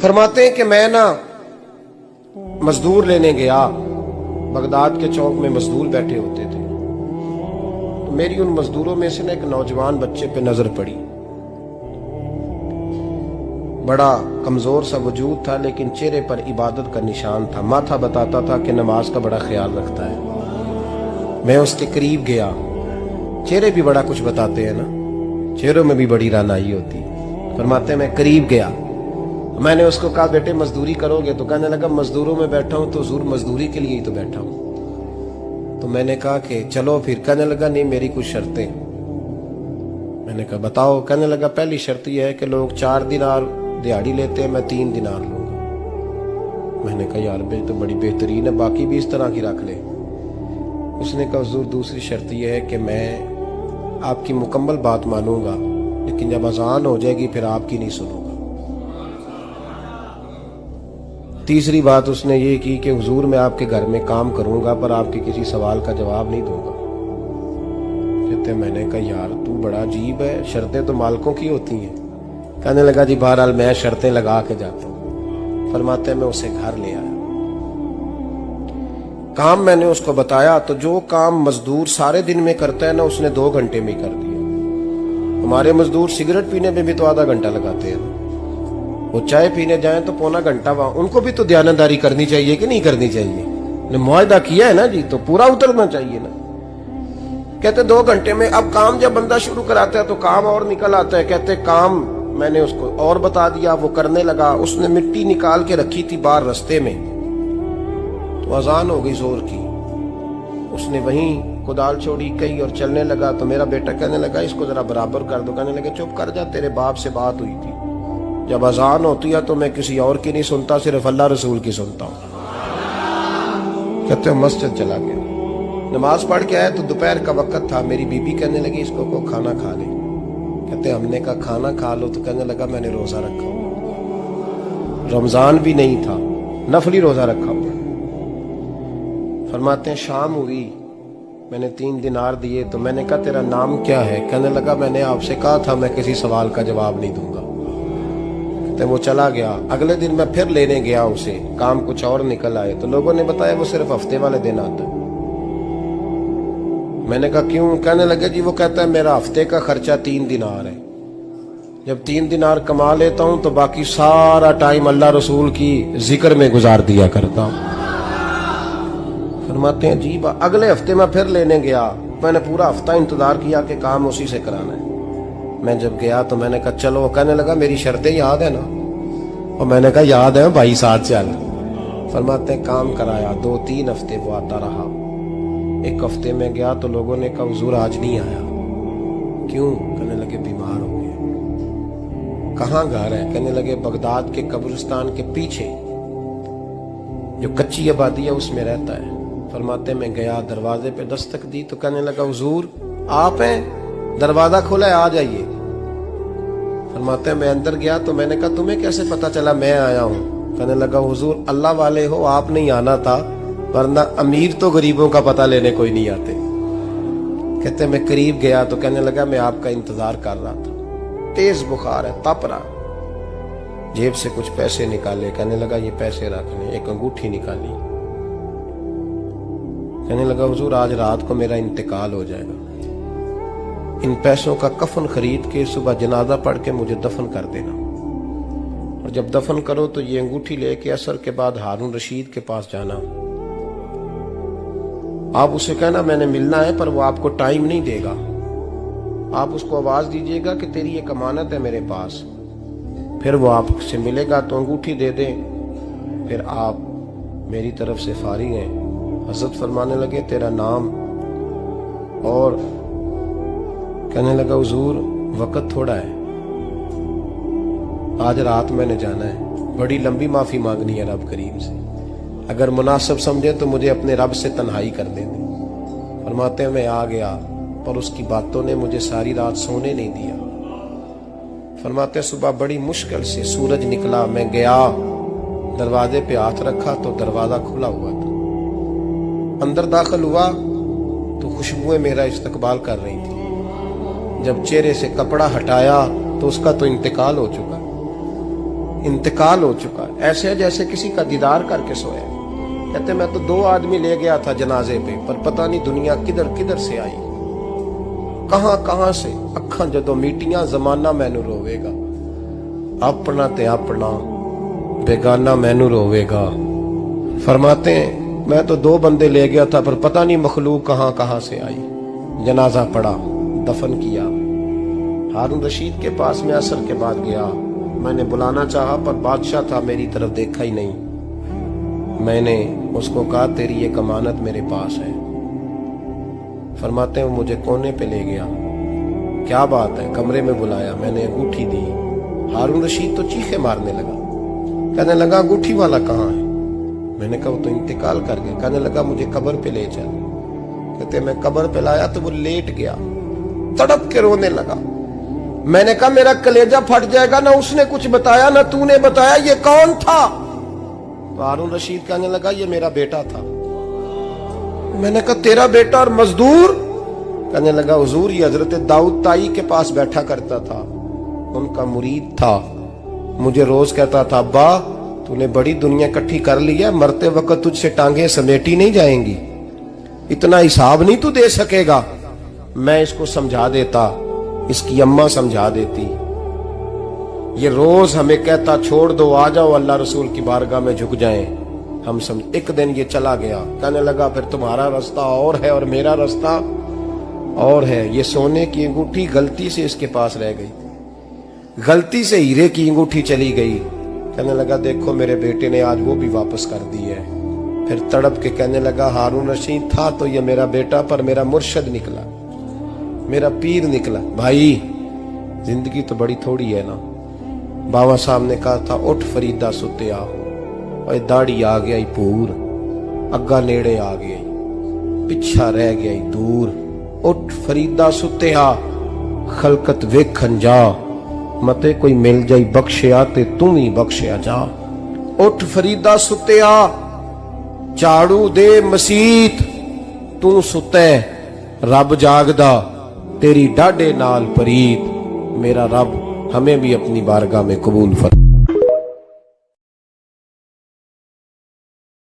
फरमाते हैं कि मैं ना मजदूर लेने गया, बगदाद के चौक में मजदूर बैठे होते थे, तो मेरी उन मजदूरों में से ना एक नौजवान बच्चे पे नजर पड़ी। बड़ा कमजोर सा वजूद था, लेकिन चेहरे पर इबादत का निशान था। माथा बताता था कि नमाज का बड़ा ख्याल रखता है। मैं उसके करीब गया। चेहरे भी बड़ा कुछ बताते हैं ना, चेहरों में भी बड़ी रानाई होती है। फरमाते हैं मैं करीब गया, मैंने उसको कहा बेटे मजदूरी करोगे? तो कहने लगा मजदूरों में बैठा हूं तो हुजूर मजदूरी के लिए ही तो बैठा हूं। तो मैंने कहा कि चलो फिर। कहने लगा नहीं मेरी कुछ शर्तें। मैंने कहा बताओ? कहने लगा पहली शर्त यह है कि लोग 4 दिनार दिहाड़ी लेते हैं, मैं 3 दिनार लूंगा। मैंने कहा यार तो बड़ी बेहतरीन है, बाकी भी इस तरह की रख ले। उसने कहा हुजूर दूसरी शर्त यह है कि मैं आपकी मुकम्मल बात मानूंगा, लेकिन जब अजान हो जाएगी फिर आपकी नहीं सुनूंगा। तीसरी बात उसने ये की कि हुजूर मैं आपके घर में काम करूंगा पर आपके किसी सवाल का जवाब नहीं दूंगा। कहते मैंने कहा यार तू बड़ा अजीब है, शर्तें तो मालिकों की होती हैं। कहने लगा जी बहरहाल मैं शर्तें लगा के जाता हूं। फरमाते मैं उसे घर ले आया, काम मैंने उसको बताया, तो जो काम मजदूर सारे दिन में करता है ना उसने 2 घंटे में कर दिया। हमारे मजदूर सिगरेट पीने में भी तो आधा घंटा लगाते हैं, वो चाय पीने जाएं तो पौना घंटा। वहां उनको भी तो ध्यानदारी करनी चाहिए कि नहीं करनी चाहिए? ने मुआहदा किया है ना जी, तो पूरा उतरना चाहिए ना। कहते 2 घंटे में। अब काम जब बंदा शुरू कराता है तो काम और निकल आता है। कहते काम मैंने उसको और बता दिया, वो करने लगा। उसने मिट्टी निकाल के रखी थी बाहर रास्ते में, तो अजान हो गई जोर की। उसने वहीं कुदाल छोड़ी कही और चलने लगा। तो मेरा बेटा कहने लगा इसको जरा बराबर कर दो। कहने लगा चुप कर जा, तेरे बाप से बात हुई थी, जब अजान होती है तो मैं किसी और की नहीं सुनता, सिर्फ अल्लाह रसूल की सुनता हूं। कहते मस्जिद चला गया, नमाज पढ़ के आया तो दोपहर का वक्त था। मेरी बीबी कहने लगी इसको को खाना खा ले। कहते हमने कहा खाना खा लो। तो कहने लगा मैंने रोजा रखा हुआ, रमजान भी नहीं था, नफली रोजा रखा हुआ। फरमाते हैं शाम हुई, मैंने 3 दिनार दिए। तो मैंने कहा तेरा नाम क्या है? कहने लगा मैंने आपसे कहा था मैं किसी सवाल का जवाब नहीं दूंगा। तो वो चला गया। अगले दिन मैं फिर लेने गया उसे, काम कुछ और निकल आए। तो लोगों ने बताया वो सिर्फ हफ्ते वाले दिन आता है। मैंने कहा क्यों? कहने लगे जी वो कहता है मेरा हफ्ते का खर्चा 3 दिनार है, जब 3 दिनार कमा लेता हूं तो बाकी सारा टाइम अल्लाह रसूल की जिक्र में गुजार दिया करता हूं। फरमाते हैं जी अगले हफ्ते मैं फिर लेने गया। मैंने पूरा हफ्ता इंतजार किया कि काम उसी से कराना है। मैं जब गया तो मैंने कहा चलो। कहने लगा मेरी शर्तें याद है ना? और मैंने कहा याद है भाई साथ चल। फरमाते हैं काम कराया। 2-3 हफ्ते वो आता रहा। 1 हफ्ते में गया तो लोगों ने कहा हुजूर आज नहीं आया। क्यों? कहने लगे बीमार हो गए। कहाँ घर है? कहने लगे बगदाद के कब्रिस्तान के पीछे जो कच्ची आबादी है उसमें रहता है। फरमाते मैं गया, दरवाजे पे दस्तक दी तो कहने लगा हुजूर आप हैं? दरवाजा खोला है आ जाइए। फरमाते हैं मैं अंदर गया तो मैंने कहा तुम्हें कैसे पता चला मैं आया हूं? कहने लगा हुजूर अल्लाह वाले हो, आप नहीं आना था, वरना अमीर तो गरीबों का पता लेने कोई नहीं आते। कहते मैं करीब गया तो कहने लगा मैं आपका इंतजार कर रहा था, तेज बुखार है, तप रहा। जेब से कुछ पैसे निकाले। कहने लगा ये पैसे रखने। एक अंगूठी निकाली। कहने लगा हुजूर आज रात को मेरा इंतकाल हो जाएगा, इन पैसों का कफन खरीद के सुबह जनाजा पढ़ के मुझे दफन कर देना, और जब दफन करो तो ये अंगूठी लेके असर के बाद हारून रशीद के पास जाना। आप उसे कहना मैंने मिलना है, पर वो आपको टाइम नहीं देगा। आप उसको आवाज दीजिएगा कि तेरी एक अमानत है मेरे पास, फिर वो आपसे मिलेगा तो अंगूठी दे दे, फिर आप मेरी तरफ से फारिग हैं। हजरत फरमाने लगे तेरा नाम? और कहने लगा हुजूर वक्त थोड़ा है, आज रात मैंने जाना है, बड़ी लंबी माफी मांगनी है रब करीम से, अगर मुनासिब समझे तो मुझे अपने रब से तन्हाई कर देने। फरमाते हैं मैं आ गया, पर उसकी बातों ने मुझे सारी रात सोने नहीं दिया। फरमाते हैं सुबह बड़ी मुश्किल से सूरज निकला, मैं गया दरवाजे पे हाथ रखा तो दरवाजा खुला हुआ था। अंदर दाखिल हुआ तो खुशबुएं मेरा इस्तकबाल कर रही थी। जब चेहरे से कपड़ा हटाया तो उसका तो इंतकाल हो चुका। इंतकाल हो चुका है, ऐसे जैसे किसी का दीदार करके सोया। कहते मैं तो 2 आदमी ले गया था जनाजे पे, पर पता नहीं दुनिया किधर किधर से आई, कहां कहां से। अखां जदों मीटियां जमाना मैनू रोवेगा, अपना ते अपना बेगाना मैनू रोवेगा। फरमाते हैं मैं तो 2 बंदे ले गया था, पर पता नहीं मखलूक कहां कहां से आई। जनाजा पड़ा, दफन किया। हारून रशीद के पास में असर के बाद गया, मैंने बुलाना चाहा पर बादशाह था, मेरी तरफ देखा ही नहीं। मैंने उसको कहा तेरी ये अमानत मेरे पास है। फरमाते हैं मुझे कोने पे ले गया, क्या बात है, कमरे में बुलाया, मैंने अंगूठी दी। हारून रशीद तो चीखे मारने लगा, कहने लगा अंगूठी वाला कहाँ है? मैंने कहा वो तो इंतकाल कर गया। कहने लगा मुझे कब्र पे ले चल। कहते मैं कब्र पे लाया तो वो लेट गया, तड़प के रोने लगा। मैंने कहा मेरा कलेजा फट जाएगा, ना उसने कुछ बताया ना तूने बताया, ये कौन था? तो हारून रशीद कहने लगा ये मेरा बेटा था। मैंने कहा तेरा बेटा और मजदूर? कहने लगा हुजूर ये हजरत दाऊद ताई के पास बैठा करता था, उनका मुरीद था। मुझे रोज कहता था अब्बा तूने बड़ी दुनिया इकट्ठी कर ली है, मरते वक्त तुझसे टांगे समेटी नहीं जाएंगी, इतना हिसाब नहीं तू दे सकेगा। मैं इसको समझा देता, इसकी अम्मा समझा देती। ये रोज हमें कहता छोड़ दो, आ जाओ अल्लाह रसूल की बारगाह में झुक जाएं। हम समझ। एक दिन ये चला गया, कहने लगा फिर तुम्हारा रास्ता और है और मेरा रास्ता और है। ये सोने की अंगूठी गलती से इसके पास रह गई, गलती से हीरे की अंगूठी चली गई। कहने लगा देखो मेरे बेटे ने आज वो भी वापस कर दी है। फिर तड़प के कहने लगा हारून रशीद था तो ये मेरा बेटा, पर मेरा मुर्शद निकला, मेरा पीर निकला। भाई जिंदगी तो बड़ी थोड़ी है ना। बाबा साहब ने कहा था उठ फरीदा सुते आ, और दाढ़ी आ गया पूर, अग्गा नेड़े आ गया, पिछा रह गया दूर। उठ फरीदा सुते आ, खलकत वेखन जा, मते कोई मिल जाई बख्शिया ते तू ही बख्शिया जा। उठ फरीदा सुते आ, झाड़ू दे मसीत, तू सुते रब जागदा, तेरी डाडे नाल परीत। मेरा रब हमें भी अपनी बारगाह में कबूल फरमा।